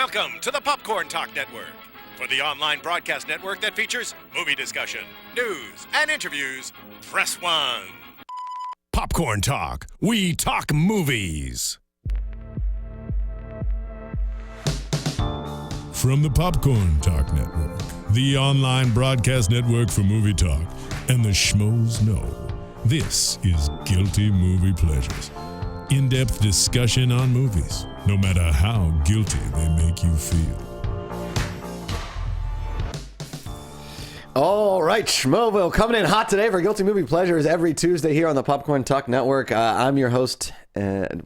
Welcome to the Popcorn Talk Network, for the online broadcast network that features movie discussion, news, and interviews. Press 1. Popcorn Talk. We talk movies. From the Popcorn Talk Network, the online broadcast network for movie talk, and the schmoes know, this is Guilty Movie Pleasures. In-depth discussion on movies, no matter how guilty they make you feel. All right, Schmoville coming in hot today for Guilty Movie Pleasures every Tuesday here on the Popcorn Talk Network. I'm your host,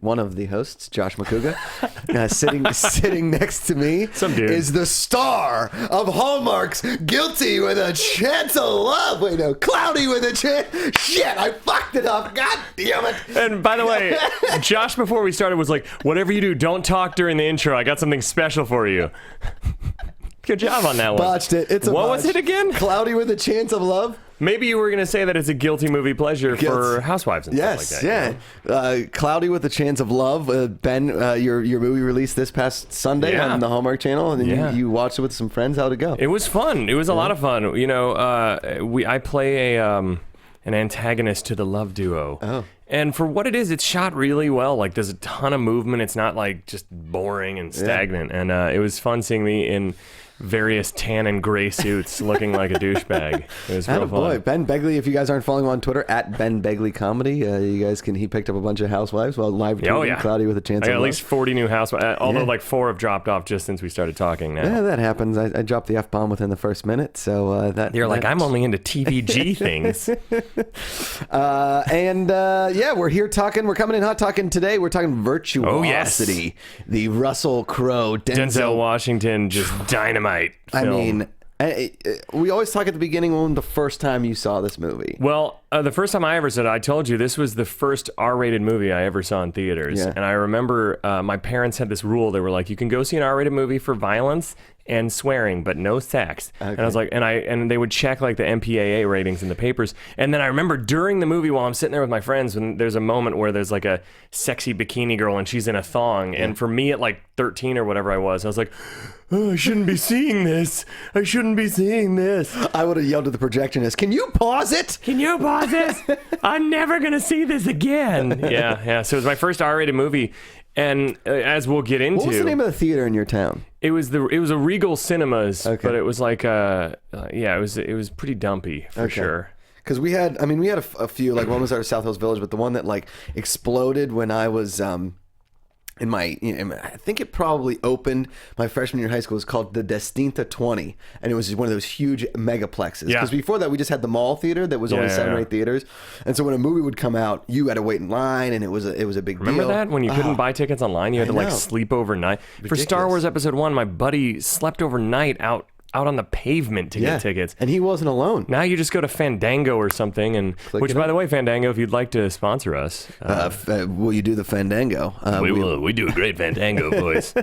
one of the hosts, Josh McCouga. Sitting next to me is the star of Hallmark's Guilty with a Chance of Love. Wait, no, Cloudy with a Chance. Shit, I fucked it up. God damn it. And by the way, Josh, before we started, was like, whatever you do, don't talk during the intro. I got something special for you. Good job on that one. Botched it. It's a what botch. was it again? Cloudy with a Chance of Love. Maybe you were going to say that it's a guilty movie pleasure for housewives and stuff like that. Yes, yeah. You know? Cloudy with a Chance of Love. Ben, your movie released this past Sunday on the Hallmark Channel, and then you watched it with some friends. How'd it go? It was fun. It was a lot of fun. You know, I play an antagonist to the love duo. Oh. And for what it is, it's shot really well. Like, there's a ton of movement. It's not, like, just boring and stagnant. And it was fun seeing me in various tan and gray suits looking like a douchebag. It was real fun. Boy, Ben Begley, if you guys aren't following him on Twitter, at Ben Begley Comedy, you guys he picked up a bunch of housewives while live tweeting Cloudy with a Chance of Love. I got at least 40 new housewives, although like 4 have dropped off just since we started talking now. Yeah, that happens. I dropped the F-bomb within the first minute, so that... You're like, I'm only into TVG things. We're here talking, we're coming in hot talking today. We're talking Virtuosity, the Russell Crowe, Denzel Washington, just dynamite film. I mean, we always talk at the beginning when the first time you saw this movie. Well, the first time I ever saw it, I told you, this was the first R-rated movie I ever saw in theaters. Yeah. And I remember my parents had this rule. They were like, you can go see an R-rated movie for violence and swearing, but no sex. Okay. And I was like, and they would check like the MPAA ratings in the papers. And then I remember during the movie, while I'm sitting there with my friends, when there's a moment where there's like a sexy bikini girl and she's in a thong. Yeah. And for me at like 13 or whatever I was like, oh, I shouldn't be seeing this. I shouldn't be seeing this. I would have yelled at the projectionist, can you pause it? Can you pause this? I'm never going to see this again. Yeah. So it was my first R-rated movie. And as we'll get into... What was the name of the theater in your town? It was a Regal Cinemas, but it was like it was pretty dumpy for sure. Because we had a few, like one was our South Hills Village, but the one that like exploded when I was I think it probably opened my freshman year of high school. It was called the Destinta 20, and it was just one of those huge megaplexes. Because before that, we just had the mall theater that was only 7 or 8 theaters, and so when a movie would come out, you had to wait in line, and it was a big deal. Remember that when you couldn't buy tickets online, you had to like sleep overnight. Ridiculous. For Star Wars Episode 1, my buddy slept overnight out on the pavement to get tickets. And he wasn't alone. Now you just go to Fandango or something, and which, by the way, Fandango, if you'd like to sponsor us. Will you do the Fandango? We will. We do a great Fandango voice.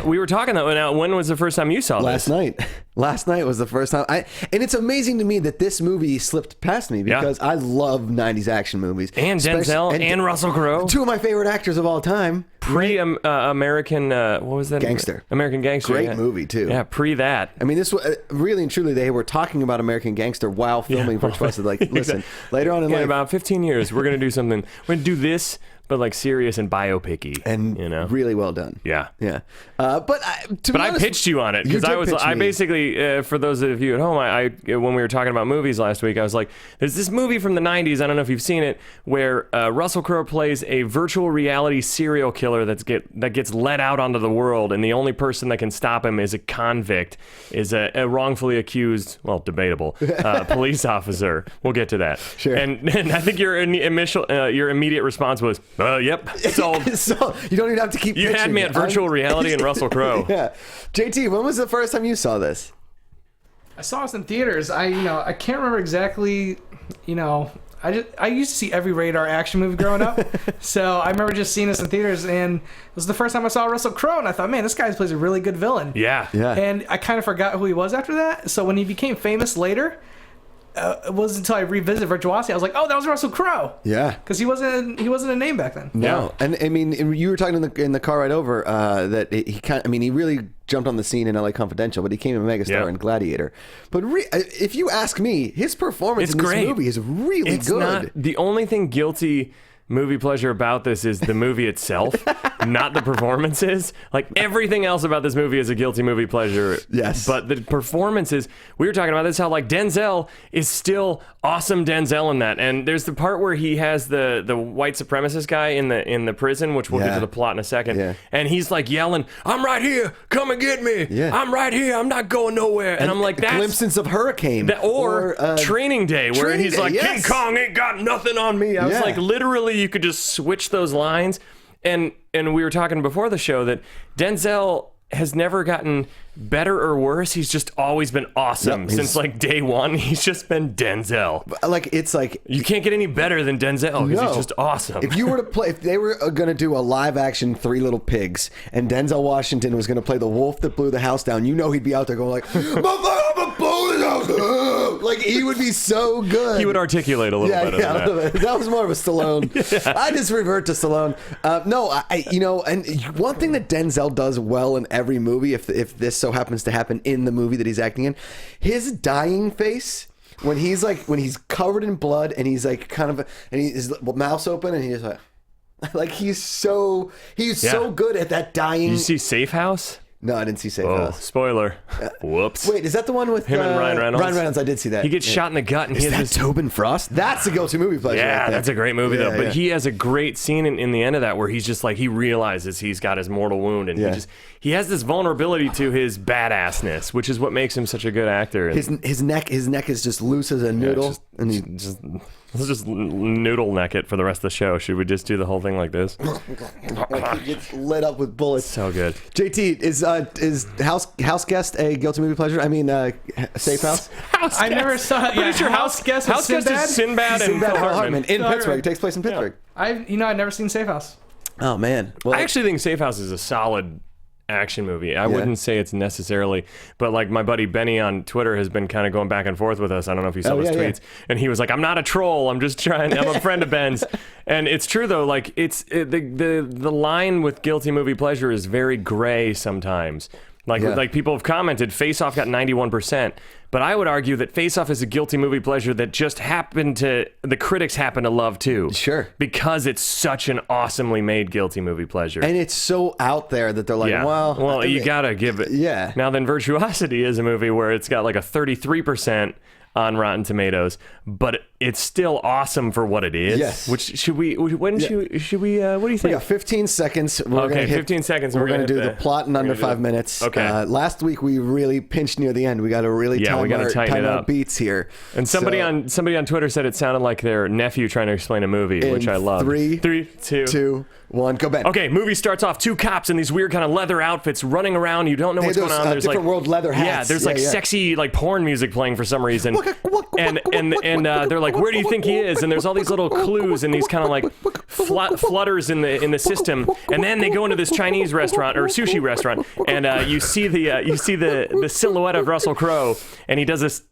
We were talking, though, now, when was the first time you saw this? Last night was the first time. And it's amazing to me that this movie slipped past me because I love 90s action movies. And Denzel and Russell Crowe. 2 of my favorite actors of all time. Pre-American, what was that? Gangster. American Gangster. Great movie, too. Yeah, pre that. I mean, this was really and truly, they were talking about American Gangster while filming Virtuosity. Like, listen, later on in life. In about 15 years, we're going to do something. We're going to do this, but like serious and biopic-y. And really well done. Yeah. But I pitched you on it because I basically, for those of you at home, I when we were talking about movies last week, I was like, there's this movie from the 90s, I don't know if you've seen it, where Russell Crowe plays a virtual reality serial killer that gets let out onto the world, and the only person that can stop him is a convict, is a wrongfully accused, well, debatable, police officer. We'll get to that. Sure. And I think your immediate response was, yep, sold. So you don't even have to keep You had me at virtual reality and Russell Crowe. Yeah. JT, when was the first time you saw this? I saw this in theaters. I can't remember exactly, I used to see every radar action movie growing up. So I remember just seeing this in theaters, and it was the first time I saw Russell Crowe, and I thought, man, this guy plays a really good villain. Yeah. And I kind of forgot who he was after that. So when he became famous later, it wasn't until I revisited Virtuosity, I was like, oh, that was Russell Crowe. Yeah. Because he wasn't a name back then. No, and I mean, you were talking in the car ride over that he really jumped on the scene in LA Confidential, but he became a megastar in Gladiator. But if you ask me, his performance in this movie is really good. Not, the only thing guilty movie pleasure about this is the movie itself, not the performances. Like everything else about this movie is a guilty movie pleasure. Yes. But the performances, we were talking about this, how like Denzel is still awesome Denzel in that. And there's the part where he has the white supremacist guy in the prison, which we'll get to the plot in a second. Yeah. And he's like yelling, "I'm right here, come and get me. Yeah. I'm right here, I'm not going nowhere." And I'm like, that's glimpses of Hurricane. Or Training Day, where he's like, "King Kong ain't got nothing on me." I was like, literally, you could just switch those lines. And we were talking before the show that Denzel has never gotten better or worse. He's just always been awesome since like day one. He's just been Denzel. Like it's like you can't get any better than Denzel because he's just awesome. If you were to play, if they were going to do a live action Three Little Pigs, and Denzel Washington was going to play the wolf that blew the house down, you know he'd be out there going like, like he would be so good. He would articulate a little better than that. That was more of a Stallone. I just revert to Stallone. No, and one thing that Denzel does well in every movie, if this so happens to happen in the movie that he's acting in, his dying face when he's covered in blood and he's like and his mouth's open and he's like he's so good at that dying. Did you see Safe House? No, I didn't see Safe House. Spoiler. Whoops. Wait, is that the one with him and Ryan Reynolds? Ryan Reynolds, I did see that. He gets shot in the gut, and is that Tobin Frost? That's a guilty movie pleasure. Yeah, right, that's a great movie though. But he has a great scene in the end of that where he's just like he realizes he's got his mortal wound, and he has this vulnerability to his badassness, which is what makes him such a good actor. And his neck is just loose as a noodle, and he just. Let's just noodle neck it for the rest of the show. Should we just do the whole thing like this? Like he gets lit up with bullets. So good. JT, is House Guest a guilty movie pleasure? I mean, Safe House? I never saw it. Yeah, Pretty sure House Guest is Sinbad and Phil Hartman. In Pittsburgh. It takes place in Pittsburgh. I've never seen Safe House. Oh, man. Well, I actually think Safe House is a solid action movie. I wouldn't say it's necessarily, but like my buddy Benny on Twitter has been kind of going back and forth with us. I don't know if you saw his tweets, and he was like, "I'm not a troll. I'm just trying. I'm a friend of Ben's." And it's true though. Like the line with guilty movie pleasure is very gray sometimes. Like people have commented, Face Off got 91%, but I would argue that Face Off is a guilty movie pleasure that just the critics happen to love too. Sure. Because it's such an awesomely made guilty movie pleasure. And it's so out there that they're like, well, you gotta give it. Yeah. Now then, Virtuosity is a movie where it's got like a 33% on Rotten Tomatoes, but it's still awesome for what it is. Yes. Which should we? What do you think? We got 15 seconds. 15 seconds. We're going to do the plot in under 5 minutes. Okay. Last week we really pinched near the end. We got to really time our beats here. And somebody on Twitter said it sounded like their nephew trying to explain a movie, which I love. 3, 2, 1, go back. Okay, movie starts off 2 cops in these weird kind of leather outfits running around. You don't know what's going on. There's different world leather hats. Yeah, there's sexy like porn music playing for some reason. And they're like, "Where do you think he is?" And there's all these little clues and these kind of like flutters in the system. And then they go into this Chinese restaurant or sushi restaurant, and you see the silhouette of Russell Crowe, and he does this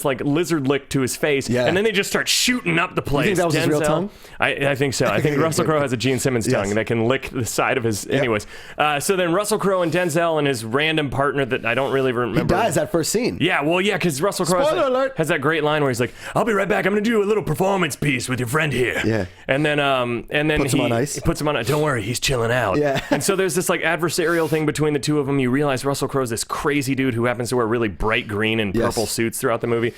like lizard lick to his face, and then they just start shooting up the place. You think that was his real tongue? I think so. I think Russell Crowe has a Gene Simmons tongue that can lick the side of his. Anyways, so then Russell Crowe and Denzel and his random partner that I don't really remember. He dies that first scene. Yeah, well, yeah, because Russell Crowe has that great line where he's like, "I'll be right back. I'm going to do a little performance piece with your friend here." Yeah. And then puts him on ice. He puts him on. Don't worry, he's chilling out. Yeah. And so there's this like adversarial thing between the two of them. You realize Russell Crowe's this crazy dude who happens to wear really bright green and purple suits throughout the movie.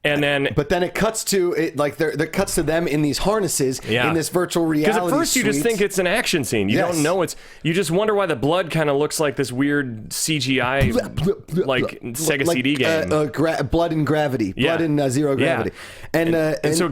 And then, but then it cuts to it like there cuts to them in these harnesses in this virtual reality. Because at first you just think it's an action scene. You don't know you just wonder why the blood kind of looks like this weird CGI like Sega CD game. Blood and gravity. Blood and zero gravity. And so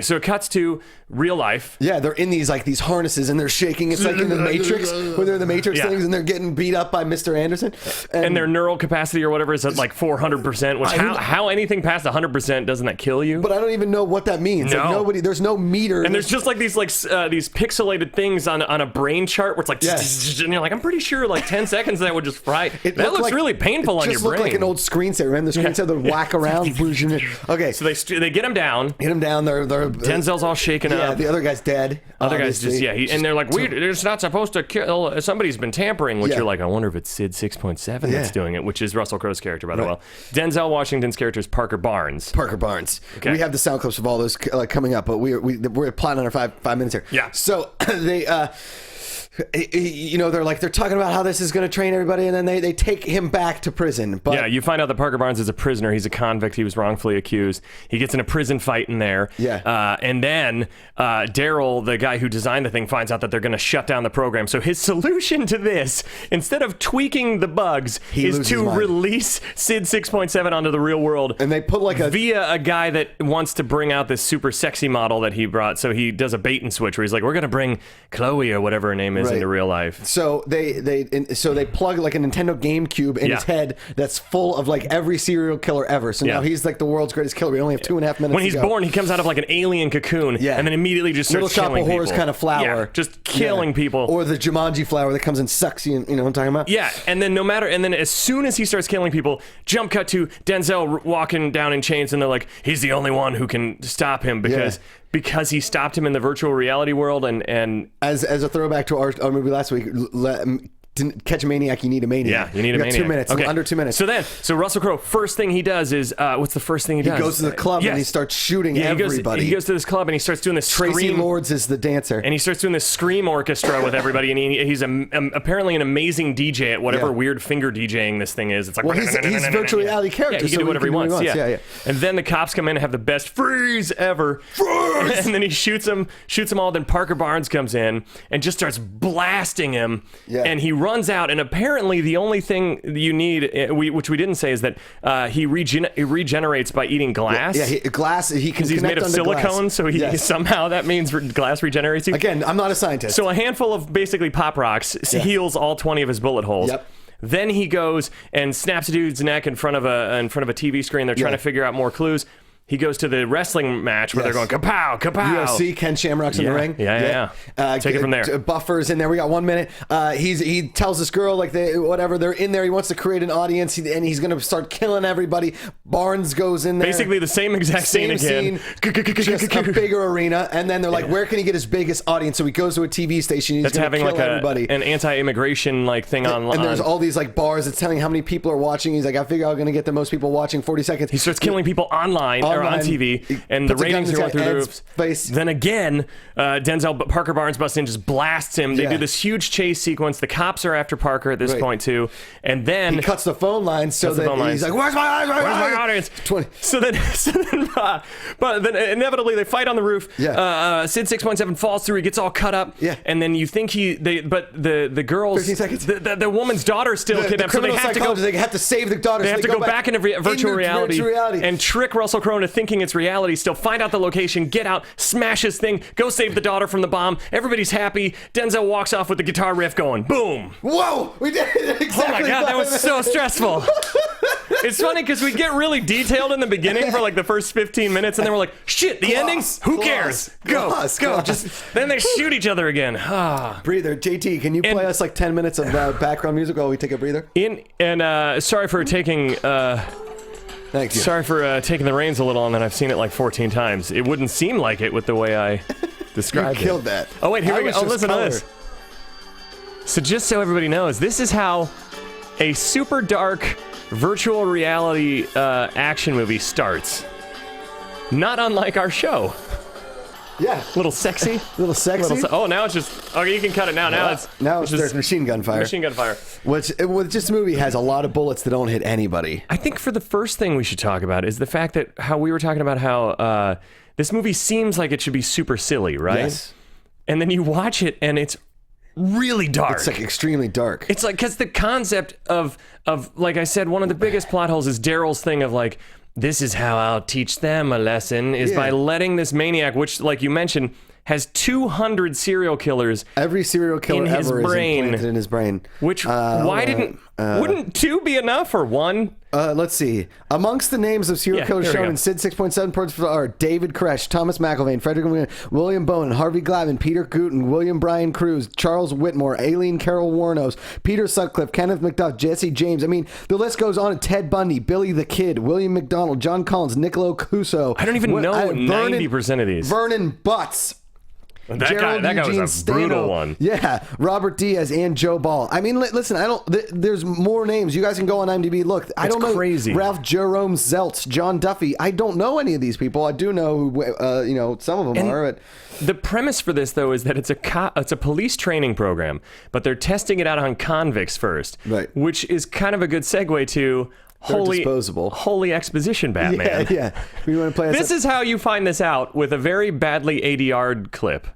so it cuts to real life. Yeah, they're in these harnesses and they're shaking. It's like in the Matrix when they're in the Matrix things and they're getting beat up by Mr. Anderson. And their neural capacity or whatever is at like 400%. Which how anything past 100% 100%, doesn't that kill you? But I don't even know what that means. No. Like nobody, there's no meter. And there's just like these these pixelated things on a brain chart where it's like, and you're like, I'm pretty sure like 10 seconds that would just fry. That looks like, really painful on your brain. It just looked like an old screensaver. Remember the screensaver that would whack around? Okay. So they get him down. Get him down. They're Denzel's all shaken up. Yeah, the other guy's dead. Other guy's just, and they're like, it's not supposed to kill. Somebody's been tampering, which you're like, I wonder if it's Sid 6.7 that's doing it, which is Russell Crowe's character, by the way. Denzel Washington's character is Parker Barnes. Okay. We have the sound clips of all those coming up, but we're plotting on our five minutes here. Yeah. So they, they're talking about how this is going to train everybody, and then they take him back to prison. But yeah, you find out that Parker Barnes is a prisoner. He's a convict. He was wrongfully accused. He gets in a prison fight in there. Yeah. And then Daryl, the guy who designed the thing, finds out that they're going to shut down the program. So his solution to this, instead of tweaking the bugs, is to release Sid 6.7 onto the real world. And they put via a guy that wants to bring out this super sexy model that he brought. So he does a bait and switch where he's like, we're going to bring Chloe or whatever her name is into real life. So they plug like a Nintendo GameCube in his head that's full of like every serial killer ever. So now he's like the world's greatest killer. We only have 2.5 minutes. When he's born, he comes out of like an alien cocoon, and then immediately just starts killing people. Little Shop of Horrors kind of flower, just killing people, or the Jumanji flower that comes and sucks you. You know what I'm talking about? Yeah, and then as soon as he starts killing people, jump cut to Denzel walking down in chains, and they're like, he's the only one who can stop him because he stopped him in the virtual reality world. And as a throwback to our movie last week, to catch a maniac, you need a maniac. Yeah, you need a maniac. 2 minutes, under 2 minutes. So Russell Crowe, first thing he does is, what's the first thing he does? He goes to the club and he starts shooting everybody. He goes to this club and he starts doing this Tracy Lords is the dancer. And he starts doing this scream orchestra with everybody, and he's apparently an amazing DJ at whatever weird finger DJing this thing is. It's like, he's virtual reality character. Yeah, he can do whatever he wants. Yeah. And then the cops come in and have the best freeze ever. And then he shoots them all. Then Parker Barnes comes in and just starts blasting him. Yeah. And he runs out, and apparently the only thing you need, which we didn't say, is that he regenerates by eating glass. Yeah, glass. He can, because he's made of silicone, glass. So he somehow that means glass regenerates you. Again, I'm not a scientist. So a handful of basically pop rocks heals all 20 of his bullet holes. Yep. Then he goes and snaps a dude's neck in front of a TV screen. They're trying to figure out more clues. He goes to the wrestling match where they're going kapow, kapow. UFC, Ken Shamrock's in the ring. Yeah. Take it from there. Buffer's in there. We got 1 minute. He tells this girl they're in there. He wants to create an audience, and he's going to start killing everybody. Barnes goes in there. Basically the same exact scene again. Just a bigger arena. And then they're like, where can he get his biggest audience? So he goes to a TV station. He's going to kill everybody. An anti-immigration thing online. And there's all these like bars that's telling how many people are watching. He's like, I figure I'm going to get the most people watching 40 seconds. He starts killing people online. Or on TV, and the ratings are going through the roof. Then again, Parker Barnes busts in, just blasts him. They do this huge chase sequence. The cops are after Parker at this point too, and then he cuts the phone line he's like, "Where's my audience?" So then, but then inevitably they fight on the roof. Sid 6.7 falls through. He gets all cut up. And then you think but the girls, 15 seconds. The woman's daughter still kidnapped, so they have to go. They have to save the daughter. They have to go back into virtual reality and trick Russell Crowe into thinking it's reality still, find out the location, get out, smash his thing, go save the daughter from the bomb. Everybody's happy. Denzel walks off with the guitar riff going, boom. Whoa, we did it exactly. Oh my God, that was so stressful. It's funny because we get really detailed in the beginning for like the first 15 minutes, and then we're like, shit, the ending? Who cares? Go. Just then they shoot each other again. Breather. JT, can you play us like 10 minutes of background music while we take a breather? Sorry for taking... Thank you. Sorry for taking the reins a little on that. I've seen it like 14 times. It wouldn't seem like it with the way I described it. You killed that. Oh, wait, here we go. Oh, listen to this. So just so everybody knows, this is how a super dark virtual reality action movie starts. Not unlike our show. Yeah. Little sexy. Now it's just... Okay, you can cut it now. Now it's there's machine gun fire. Which this movie has a lot of bullets that don't hit anybody. I think for the first thing we should talk about is the fact that how we were talking about how this movie seems like it should be super silly, right? Yes. And then you watch it and it's really dark. It's like extremely dark. It's like, because the concept of like I said, one of the biggest plot holes is Daryl's thing of like, this is how I'll teach them a lesson, is by letting this maniac, which, like you mentioned, has 200 serial killers. Every serial killer ever is implanted in his brain. Which, why didn't Wouldn't 2 be enough or 1? Let's see. Amongst the names of serial killers here we shown go. in Sid 6.7 parts are David Koresh, Thomas McIlvaine, Frederick William Bowen, Harvey Glavin, Peter Gooten, William Bryan Cruz, Charles Whitmore, Aileen Carol Warnos, Peter Sutcliffe, Kenneth McDuff, Jesse James. I mean, the list goes on. Ted Bundy, Billy the Kid, William McDonald, John Collins, Niccolo Cuso. I don't even know 90% of these. Vernon Butts. That guy Eugene was a brutal one. Yeah, Robert Diaz and Joe Ball. I mean, listen, there's more names. You guys can go on IMDb. Look, I don't know. Crazy. Ralph Jerome Zeltz, John Duffy. I don't know any of these people. I do know who, some of them are. But the premise for this, though, is that it's a police training program, but they're testing it out on convicts first, right? Which is kind of a good segue to disposable. Holy exposition, Batman. Yeah. We want to play. This is how you find this out with a very badly ADR'd clip.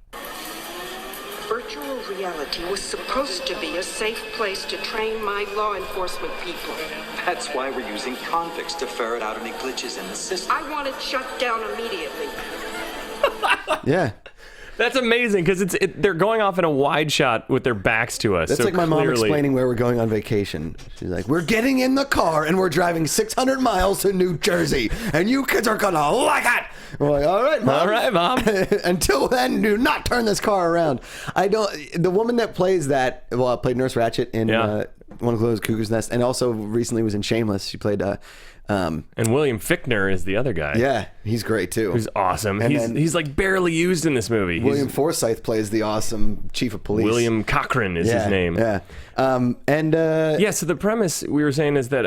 Virtual reality was supposed to be a safe place to train my law enforcement people. That's why we're using convicts to ferret out any glitches in the system. I want it shut down immediately. Yeah. That's amazing because they're going off in a wide shot with their backs to us. That's so like my mom clearly... explaining where we're going on vacation. She's like, we're getting in the car and we're driving 600 miles to New Jersey and you kids are gonna like it. We're like, all right, Mom. All right, Mom. Until then, do not turn this car around. The woman that plays that, played Nurse Ratched in One of Those Cuckoo's Nest, and also recently was in Shameless. She played... and William Fichtner is the other guy. Yeah, he's great too. Who's awesome. And He's like barely used in this movie. William Forsythe plays the awesome chief of police. William Cochran is his name. Yeah. So the premise we were saying is that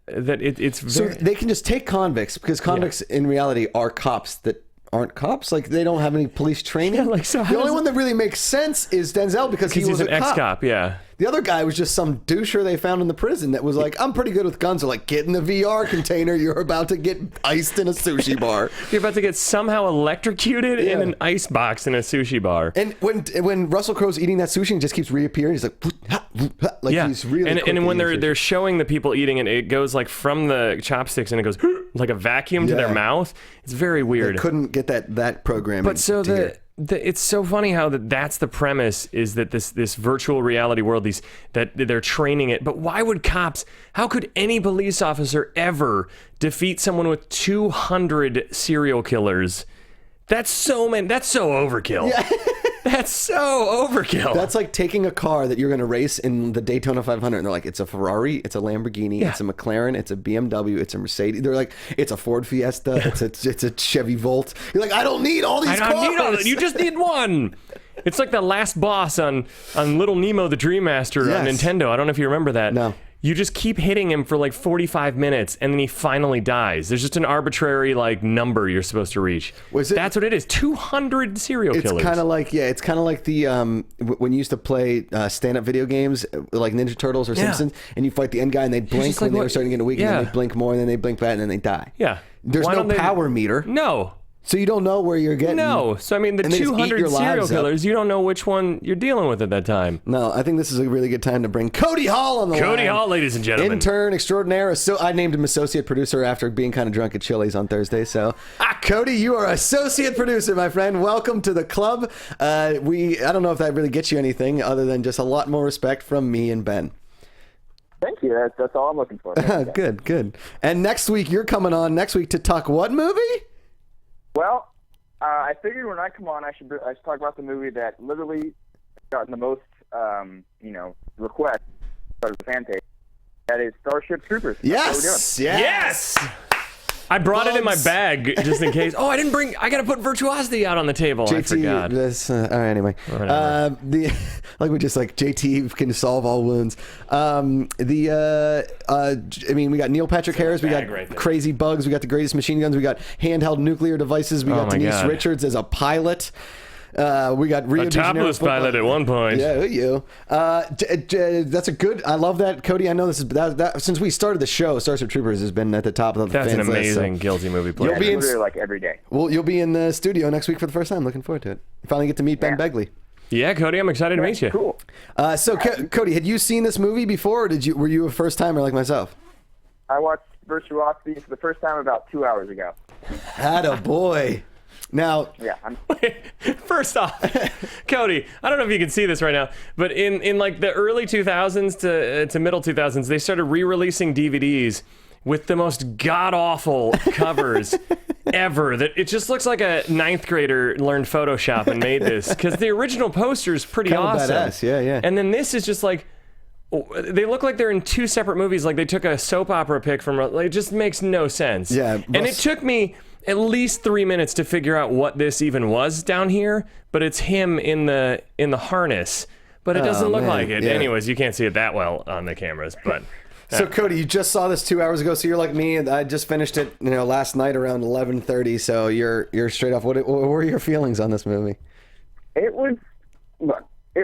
it's very... So they can just take convicts because convicts in reality are cops that aren't cops. Like they don't have any police training. Yeah, like, so the only one that really makes sense is Denzel because he was an a cop. ex-cop. Yeah. The other guy was just some doucher they found in the prison that was like, I'm pretty good with guns. They're like, get in the VR container. You're about to get iced in a sushi bar. You're about to get somehow electrocuted in an ice box in a sushi bar. And when Russell Crowe's eating that sushi and just keeps reappearing, he's like, he's really and when they're showing the people eating it, it goes like from the chopsticks and it goes like a vacuum to their mouth. It's very weird. They couldn't get that programming. But so it's so funny how that's the premise is that this virtual reality world, that they're training it. But why would cops? How could any police officer ever defeat someone with 200 serial killers? That's so many. That's so overkill. Yeah. That's so overkill. That's like taking a car that you're going to race in the Daytona 500, and they're like, it's a Ferrari, it's a Lamborghini, it's a McLaren, it's a BMW, it's a Mercedes. They're like, it's a Ford Fiesta, it's a Chevy Volt. You're like, I don't need all these cars. I don't need all that. You just need one. It's like the last boss on Little Nemo the Dream Master on Nintendo. I don't know if you remember that. No. You just keep hitting him for like 45 minutes, and then he finally dies. There's just an arbitrary number you're supposed to reach. That's what it is. 200 serial killers. It's kind of like the when you used to play stand-up video games like Ninja Turtles or Simpsons, and you fight the end guy, and they'd blink when they were starting to get weak, and then they blink more, and then they blink back, and then they die. Yeah. There's no power meter. No. So you don't know where you're getting. No. So, I mean, the 200 serial killers, you don't know which one you're dealing with at that time. No, I think this is a really good time to bring Cody Hall on the line. Cody Hall, ladies and gentlemen. Intern extraordinaire. So I named him associate producer after being kind of drunk at Chili's on Thursday. So, Cody, you are associate producer, my friend. Welcome to the club. I don't know if that really gets you anything other than just a lot more respect from me and Ben. Thank you. That's all I'm looking for. Good. And next week, you're coming on to talk what movie? Well, I figured when I come on, I should talk about the movie that literally gotten the most, requests out of the fan page. That is Starship Troopers. Yes. I brought it in my bag just in case. I didn't bring. I gotta put Virtuosity out on the table. I forgot. All right. Anyway, JT can solve all wounds. We got Neil Patrick Harris. We got Crazy Bugs. We got the Greatest Machine Guns. We got handheld nuclear devices. We got Denise Richards as a pilot. We got Rio de Janeiro topless pilot at one point. Yeah, you. That's a good. I love that, Cody. I know this is that since we started the show, Starship Troopers has been at the top of the That's fans an amazing list, guilty movie player. You'll be in like every day. Well, you'll be in the studio next week for the first time. Looking forward to it. You finally get to meet Ben Begley. Yeah, Cody, I'm excited to meet you. Cool. Cody, had you seen this movie before, or were you a first timer like myself? I watched Virtuosity for the first time about 2 hours ago. Attaboy. Now, Yeah, First off, Cody, I don't know if you can see this right now, but in like the early 2000s to middle 2000s, they started re-releasing DVDs with the most god-awful covers ever. That it just looks like a ninth grader learned Photoshop and made this, because the original poster is pretty Kinda awesome. badass, yeah. And then this is just like, they look like they're in two separate movies. Like they took a soap opera pic from. Like, it just makes no sense. Yeah, and it took me at least 3 minutes to figure out what this even was down here. But it's him in the harness. But it doesn't look like it. Yeah. Anyways, you can't see it that well on the cameras. But So Cody, you just saw this 2 hours ago, so you're like me, and I just finished it, last night around 11:30. So you're straight off. What were your feelings on this movie? it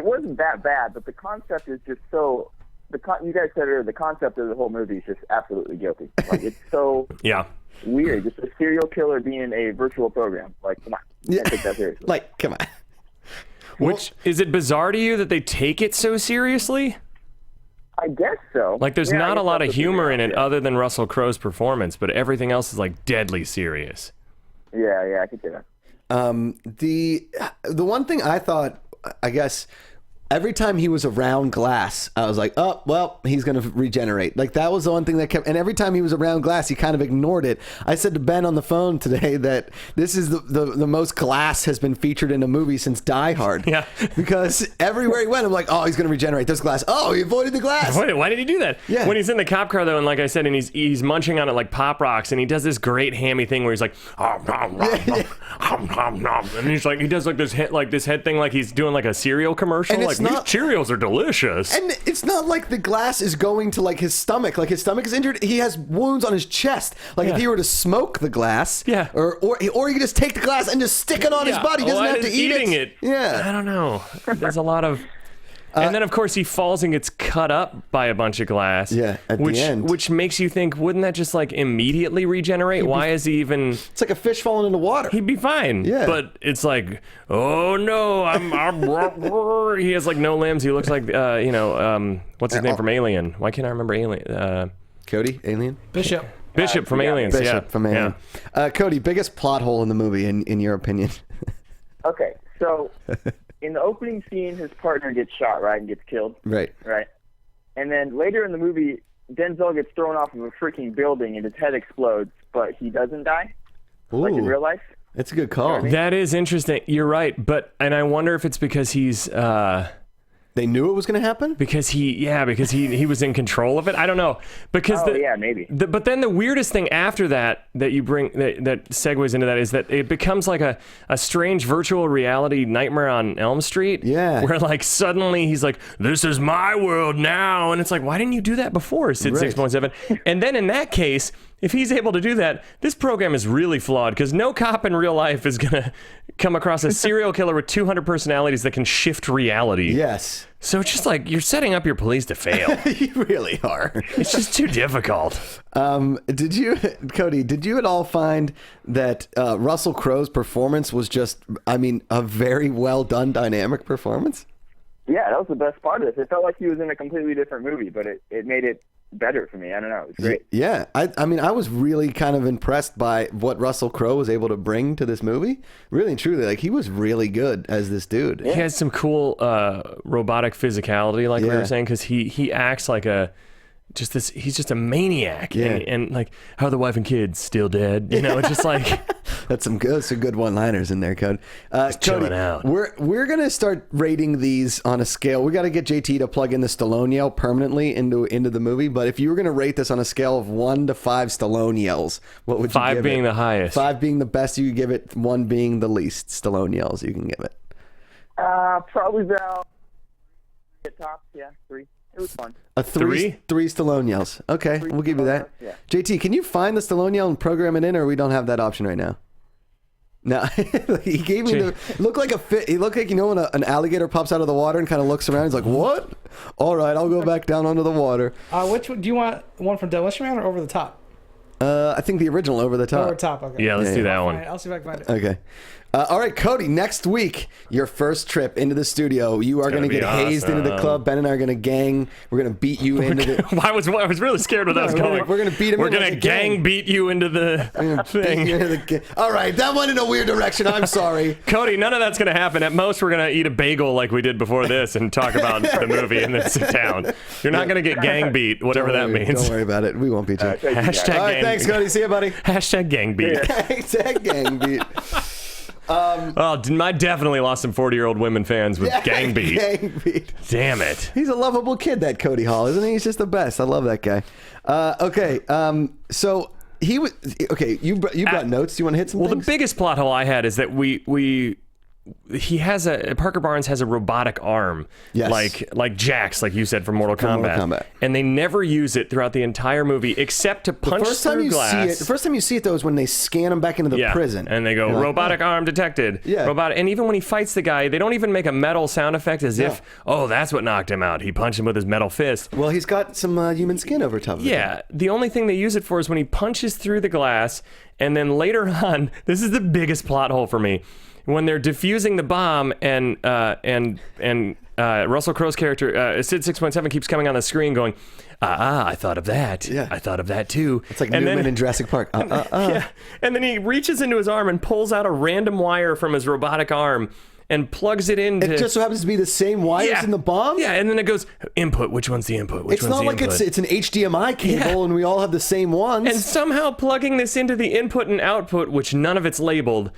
wasn't that bad, but the concept is just so. You guys said earlier, the concept of the whole movie is just absolutely guilty. Like, it's so weird. Just a serial killer being a virtual program. Like, come on, you can't take that seriously. Like, come on. which is it bizarre to you that they take it so seriously? I guess so. Like, there's Yeah, I not a guess lot that's of the humor in thing. it other than Russell Crowe's performance, but everything else is like deadly serious. Yeah, I could say that. The one thing I thought, I guess, every time he was around glass, I was like, oh, well, he's going to regenerate. Like, that was the one thing that kept, and every time he was around glass, he kind of ignored it. I said to Ben on the phone today that this is the most glass has been featured in a movie since Die Hard. Yeah. Because everywhere he went, I'm like, oh, he's going to regenerate. There's glass. Oh, he avoided the glass. Why did he do that? Yeah. When he's in the cop car, though, and like I said, and he's munching on it like Pop Rocks, and he does this great hammy thing where he's like, and he's like, he does like this head thing, like he's doing like a cereal commercial. And Like, it's not- these Cheerios are delicious. And it's not like the glass is going to like his stomach. Like his stomach is injured. He has wounds on his chest. Like if he were to smoke the glass, or he could just take the glass and just stick it on his body. He doesn't have to eat eating it. it. Yeah, I don't know. There's a lot of. And then, of course, he falls and gets cut up by a bunch of glass. Yeah, at the end. Which makes you think, wouldn't that just like immediately regenerate? Why is he even? It's like a fish falling into water. He'd be fine. Yeah. But it's like, oh no, I'm he has like no limbs. He looks like, what's his name from Alien? Why can't I remember Alien? Cody, Alien? Bishop. Bishop from Aliens. Bishop from Alien. Cody, biggest plot hole in the movie, in your opinion? Okay, so in the opening scene, his partner gets shot, right, and gets killed. Right. Right. And then later in the movie, Denzel gets thrown off of a freaking building and his head explodes, but he doesn't die. Like in real life. That's a good call. That is interesting. You're right. And I wonder if it's because he's they knew it was going to happen? Because he was in control of it. I don't know. Because maybe. But then the weirdest thing after that you bring that segues into that is that it becomes like a strange virtual reality Nightmare on Elm Street. Yeah. Where like suddenly he's like, this is my world now. And it's like, why didn't you do that before, Sid 6.7? And then in that case, if he's able to do that, this program is really flawed because no cop in real life is going to come across a serial killer with 200 personalities that can shift reality. Yes. So it's just like you're setting up your police to fail. You really are. It's just too difficult. Cody, did you at all find that Russell Crowe's performance was just, a very well done dynamic performance? Yeah, that was the best part of this. It felt like he was in a completely different movie, but it made it better for me. I don't know. It was great. Yeah. I was really kind of impressed by what Russell Crowe was able to bring to this movie. Really and truly, like, he was really good as this dude. He has some cool robotic physicality, like we were saying, because he acts like he's just a maniac. Yeah. And like, how are the wife and kids still dead? It's just like That's some good one-liners in there, Cody. chilling out. We're gonna start rating these on a scale. We got to get JT to plug in the Stallone yell permanently into the movie. But if you were gonna rate this on a scale of 1 to 5 Stallone yells, what would you give it? 5 being the highest. 5 being the best you could give it. 1 being the least Stallone yells you can give it. Probably about at top. Yeah, 3. It was fun. A 3 Stallone yells. Okay, we'll give you that. Yeah. JT, can you find the Stallone yell and program it in, or we don't have that option right now? No, he gave me looked like a fit. He looked like, when an alligator pops out of the water and kind of looks around. He's like, "What? All right, I'll go back down under the water." Which one, do you want? One from Demolition Man or Over the Top? I think the original Over the Top. Over the Top. Okay. Yeah, let's do that one. I'll see if I can find it. Okay. All right, Cody, next week, your first trip into the studio. You are going to get hazed into the club. Ben and I are going to gang. We're going to beat you into the... I was really scared when I was going. We're going to beat him. We're going to gang beat you into the thing. All right, that went in a weird direction. I'm sorry. Cody, none of that's going to happen. At most, we're going to eat a bagel like we did before this and talk about the movie and then sit down. You're not going to get gang beat, whatever that means. Don't worry about it. We won't beat you. Hashtag All right, gang thanks, Cody. See you, buddy. Hashtag gang beat. Hashtag gang beat. I definitely lost some 40-year-old women fans with gang beat. Gang beat. Damn it. He's a lovable kid, that Cody Hall, isn't he? He's just the best. I love that guy. Okay, so he was... Okay, you brought notes. Do you want to hit some things? The biggest plot hole I had is that Parker Barnes has a robotic arm, yes, like Jax, like you said, from Mortal Kombat, and they never use it throughout the entire movie except to punch through glass. The first time you see it though is when they scan him back into the prison, and they go robotic arm detected. Yeah, robotic. And even when he fights the guy, they don't even make a metal sound effect as if that's what knocked him out. He punched him with his metal fist. Well, he's got some human skin over top of it. Yeah, the only thing they use it for is when he punches through the glass, and then later on, this is the biggest plot hole for me. When they're defusing the bomb and Russell Crowe's character, Sid 6.7, keeps coming on the screen going, I thought of that. Yeah. I thought of that too. It's like Newman in Jurassic Park. Yeah. And then he reaches into his arm and pulls out a random wire from his robotic arm and plugs it into... It just so happens to be the same wires in the bomb? Yeah, and then it goes, input, which one's the input? It's not like it's an HDMI cable and we all have the same ones. And somehow plugging this into the input and output, which none of it's labeled...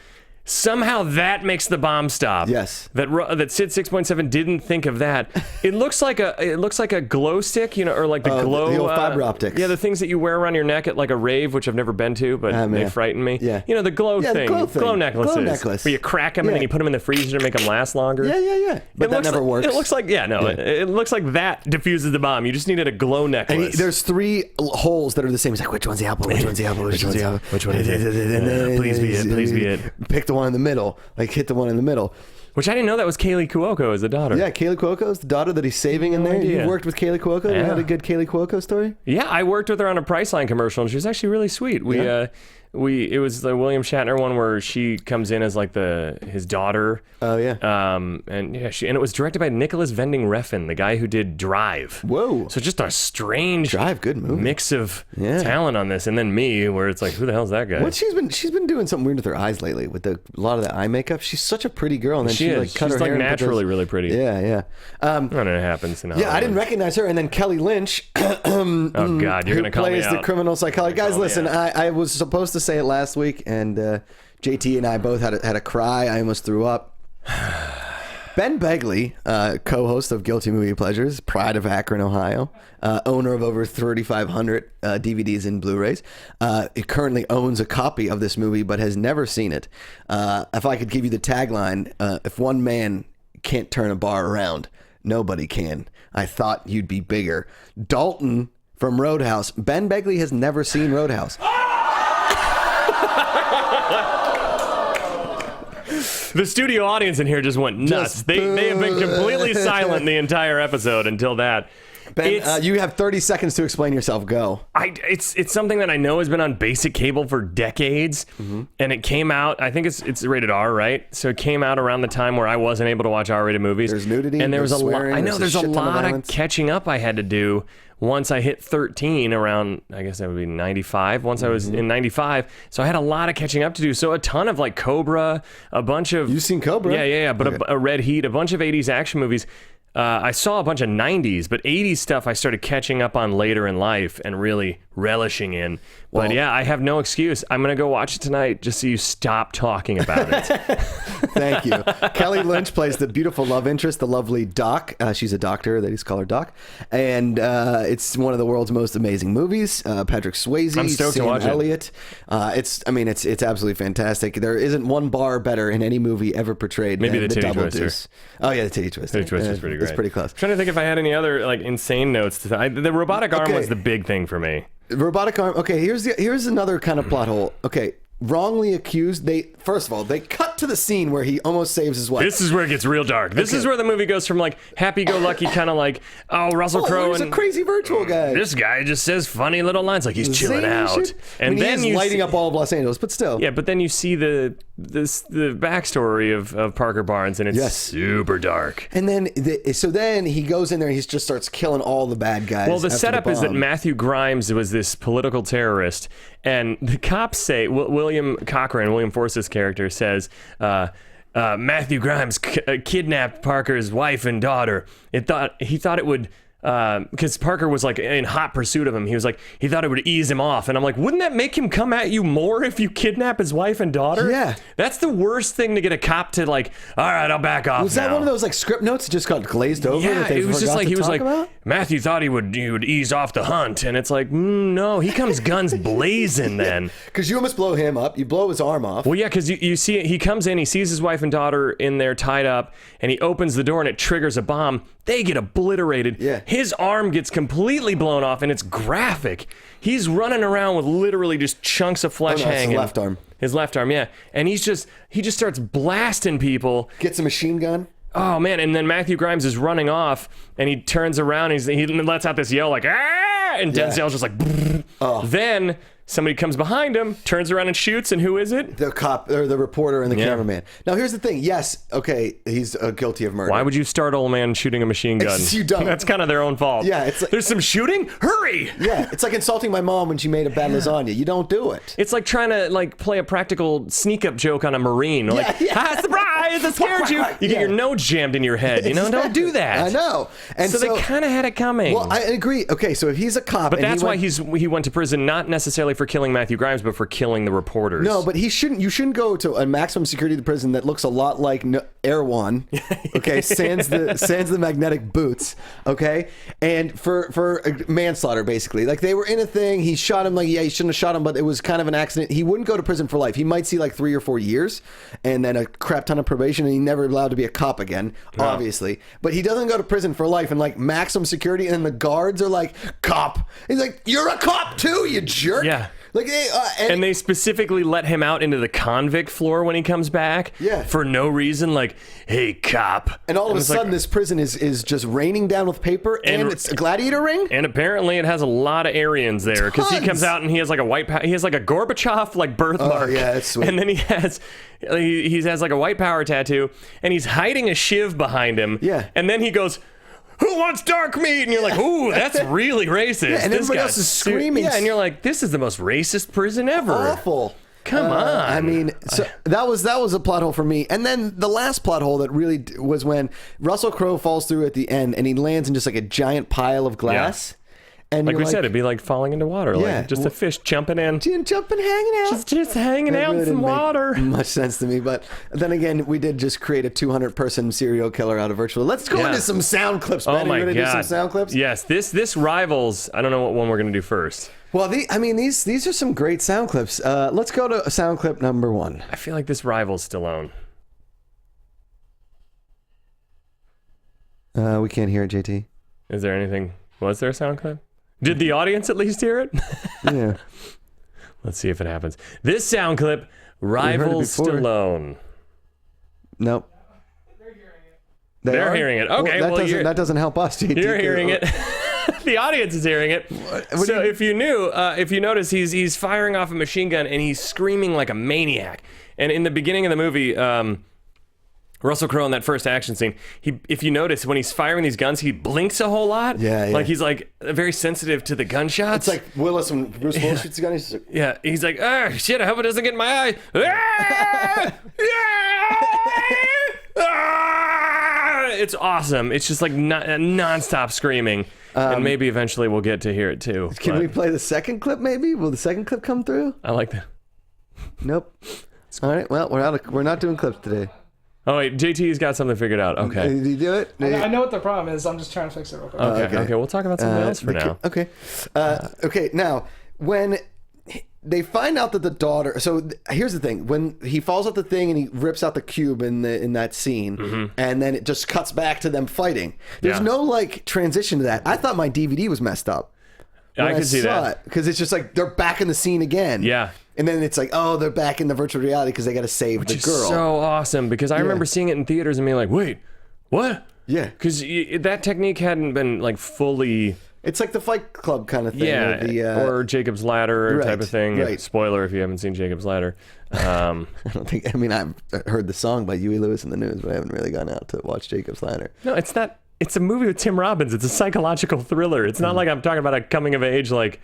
Somehow that makes the bomb stop. Yes. That Sid 6.7 didn't think of that. It looks like a glow stick, or like the glow the old fiber optics. Yeah, the things that you wear around your neck at like a rave, which I've never been to, but they frighten me. Yeah. The glow thing. Glow necklaces. Glow necklace. Where you crack them and then you put them in the freezer to make them last longer. Yeah. But that never works. It looks like it looks like that diffuses the bomb. You just needed a glow necklace. And there's 3 holes that are the same. It's like, which one's the apple? Which one's the apple? Which one's the apple? Which one is it? Please be it. Please be it. Pick the one in the middle. Like, hit the one in the middle. Which I didn't know that was Kaylee Cuoco as the daughter. Yeah, Kaylee Cuoco is the daughter that he's saving in there. Idea. You worked with Kaylee Cuoco? You had a good Kaylee Cuoco story? Yeah, I worked with her on a Priceline commercial, and she was actually really sweet. It was the William Shatner one where she comes in as like his daughter. Oh yeah. And it was directed by Nicholas Winding Refn, the guy who did Drive. Whoa. So just a strange Drive, good movie. Mix of talent on this, and then me, where it's like, who the hell's that guy? What she's been doing something weird with her eyes lately with a lot of the eye makeup. She's such a pretty girl, and then she's cut her hair. She's naturally really pretty. Yeah. And it happens. I didn't recognize her, and then Kelly Lynch. Oh God, you're gonna call me out. Who plays the criminal psychologist? Guys, listen, I was supposed to say it last week, and JT and I both had a cry. I almost threw up. Ben Begley, co-host of Guilty Movie Pleasures, pride of Akron, Ohio, owner of over 3,500 DVDs and Blu-rays, currently owns a copy of this movie but has never seen it. If I could give you the tagline, if one man can't turn a bar around, nobody can. I thought you'd be bigger. Dalton from Roadhouse. Ben Begley has never seen Roadhouse. The studio audience in here just went nuts. They have been completely silent the entire episode until that. Ben, you have 30 seconds to explain yourself. Go. It's something that I know has been on basic cable for decades, and it came out. I think it's rated R, right? So it came out around the time where I wasn't able to watch R-rated movies. There's nudity, and there was a lot. swearing, I know there's a lot of catching up I had to do once I hit 13 around, I guess that would be 95. Once I was in 95, so I had a lot of catching up to do. So a ton of like Cobra, a bunch of... You've seen Cobra? Yeah. But a Red Heat, a bunch of 80s action movies. I saw a bunch of 90s, but 80s stuff I started catching up on later in life and really relishing in. But yeah, I have no excuse. I'm going to go watch it tonight just so you stop talking about it. Thank you. Kelly Lynch plays the beautiful love interest, the lovely Doc. She's a doctor. They just call her Doc. And it's one of the world's most amazing movies. Patrick Swayze, I'm stoked to watch Elliott. It's absolutely fantastic. There isn't one bar better in any movie ever portrayed Maybe than the Double Titty Twister. Deuce. Oh yeah, the Titty Twister. Titty Twister's pretty great. It's pretty close. I'm trying to think if I had any other like insane notes. The robotic arm was the big thing for me. Robotic arm. Okay, here's another kind of plot hole. Okay, wrongly accused. First of all, they cut cut to the scene where he almost saves his wife. This is where it gets real dark. This is where the movie goes from like happy-go-lucky kind of like, oh, Russell Crowe he's and a crazy virtual guy. This guy just says funny little lines like he's chilling out. Shit. And then he's you lighting up all of Los Angeles, but still. Yeah, but then you see the backstory of Parker Barnes, and it's super dark. And then so then he goes in there and he just starts killing all the bad guys. Well, the setup is that Matthew Grimes was this political terrorist, and the cops say William Force's character says. Matthew Grimes kidnapped Parker's wife and daughter. He thought it would, because Parker was like in hot pursuit of him. He thought it would ease him off. And I'm like, wouldn't that make him come at you more if you kidnap his wife and daughter? Yeah. That's the worst thing to get a cop to like, all right, I'll back off. Was that one of those like script notes that just got glazed over? Yeah, that they it was just like, he was like, about? Matthew thought he would ease off the hunt. And it's like, no, he comes guns blazing then. Because you almost blow him up. You blow his arm off. Well, yeah, because you see, he comes in, he sees his wife and daughter in there tied up, and he opens the door and it triggers a bomb. They get obliterated. Yeah. His arm gets completely blown off, and it's graphic. He's running around with literally just chunks of flesh hanging. His left arm. His left arm, yeah. And he just starts blasting people. Gets a machine gun. Oh, man. And then Matthew Grimes is running off, and he turns around, and he lets out this yell like, ah! And Denzel's just like, Then somebody comes behind him, turns around and shoots, and who is it? The cop, or the reporter and the cameraman. Now, here's the thing. Yes, okay, he's guilty of murder. Why would you startle a man shooting a machine gun? You don't. That's kind of their own fault. Yeah, it's like, there's some shooting? Hurry! Yeah, it's like insulting my mom when she made a bad lasagna. You don't do it. It's like trying to like play a practical sneak-up joke on a Marine. Like, ha, surprise, I scared you. You get your nose jammed in your head. You know, don't do that. I know. And so they kind of had it coming. Well, I agree. Okay, so if he's a cop, but that's why he went to prison, not necessarily for killing Matthew Grimes, but for killing the reporters. No, but you shouldn't go to a maximum security prison that looks a lot like Erewhon. Okay, sans the magnetic boots. Okay, and for manslaughter, basically, like they were in a thing. He shot him. Like, yeah, he shouldn't have shot him, but it was kind of an accident. He wouldn't go to prison for life. He might see like 3 or 4 years, and then a crap ton of probation, and he never allowed to be a cop again. No. Obviously, but he doesn't go to prison for life and like maximum security, and then the guards are like, cop. He's like, you're a cop too, you jerk. Yeah. Like, and they specifically let him out into the convict floor when he comes back. Yeah. For no reason, like, hey, cop. And all of a sudden, this prison is just raining down with paper, and it's a gladiator ring. And apparently, it has a lot of Aryans there because he comes out and he has like a Gorbachev like birthmark. Oh yeah, that's sweet. And then he has like a white power tattoo, and he's hiding a shiv behind him. Yeah. And then he goes, who wants dark meat? And you're like, ooh, that's really racist. Yeah, and everybody else is screaming. Yeah, and you're like, this is the most racist prison ever. Awful. Come on. I mean, so that was a plot hole for me. And then the last plot hole that really was when Russell Crowe falls through at the end, and he lands in just like a giant pile of glass. Yeah. And like we said, it'd be like falling into water, like just a fish jumping in. Jumping, hanging out. Just hanging out in some water. Much sense to me. But then again, we did just create a 200-person serial killer out of virtual. Let's go into some sound clips, Ben. Oh my God. Do some sound clips? Yes, this rivals. I don't know what one we're going to do first. Well, these are some great sound clips. Let's go to sound clip number 1. I feel like this rivals Stallone. We can't hear it, JT. Is there anything? Was there a sound clip? Did the audience at least hear it? Yeah. Let's see if it happens. This sound clip rivals Stallone. Nope. They're hearing it. Okay, well, that doesn't help us. You're hearing it. The audience is hearing it. So if you notice, he's firing off a machine gun and he's screaming like a maniac. And in the beginning of the movie, Russell Crowe in that first action scene, if you notice, when he's firing these guns, he blinks a whole lot. Yeah. Like he's like very sensitive to the gunshots. It's like Willis when Bruce Willis shoots the gun. He's like, he's like, oh shit, I hope it doesn't get in my eye. It's awesome. It's just like non-stop screaming. And maybe eventually we'll get to hear it too. Can we play the second clip maybe? Will the second clip come through? I like that. Nope. All right, well, we're not doing clips today. Oh wait, JT's got something figured out. Okay. Did you do it? I know what the problem is. I'm just trying to fix it real quick. Okay. We'll talk about something else for now. Okay. Okay. Now, when they find out that the daughter, so here's the thing: when he falls off the thing and he rips out the cube in that scene, and then it just cuts back to them fighting. There's no like transition to that. I thought my DVD was messed up. I could see that because it's just like they're back in the scene again. Yeah. And then it's like, oh, they're back in the virtual reality because they got to save the girl. So awesome, because I remember seeing it in theaters and being like, wait, what? Yeah. Because that technique hadn't been like fully... It's like the Fight Club kind of thing. Yeah, or Jacob's Ladder type of thing. Right. Spoiler if you haven't seen Jacob's Ladder. I don't think... I mean, I've heard the song by Huey Lewis in the News, but I haven't really gone out to watch Jacob's Ladder. No, it's not... It's a movie with Tim Robbins. It's a psychological thriller. It's not like I'm talking about a coming-of-age, like...